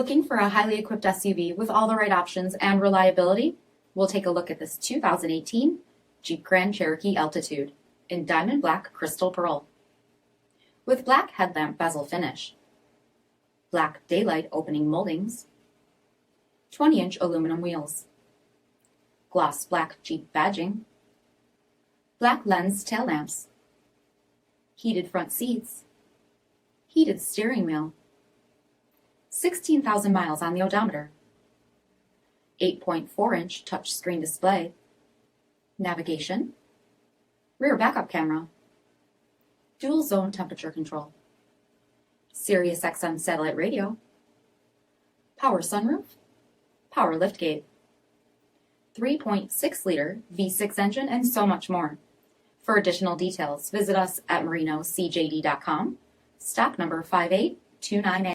Looking for a highly equipped SUV with all the right options and reliability? We'll take a look at this 2018 Jeep Grand Cherokee Altitude in Diamond Black Crystal Pearl. With black headlamp bezel finish, black daylight opening moldings, 20-inch aluminum wheels, gloss black Jeep badging, black lens tail lamps, heated front seats, heated steering wheel, 16,000 miles on the odometer, 8.4-inch touchscreen display, navigation, rear backup camera, dual zone temperature control, SIRIUSXM satellite radio, power sunroof, power liftgate, 3.6-liter V6 engine, and so much more. For additional details, visit us at marinocjd.com, stock number 58298.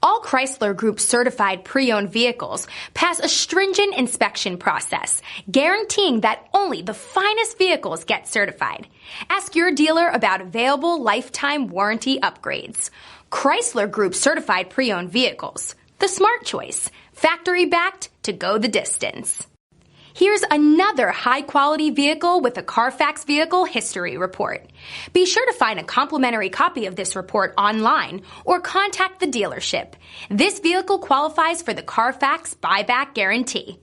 All Chrysler Group certified pre-owned vehicles pass a stringent inspection process, guaranteeing that only the finest vehicles get certified. Ask your dealer about available lifetime warranty upgrades. Chrysler Group certified pre-owned vehicles, the smart choice, factory backed to go the distance. Here's another high-quality vehicle with a CARFAX vehicle history report. Be sure to find a complimentary copy of this report online or contact the dealership. This vehicle qualifies for the CARFAX buyback guarantee.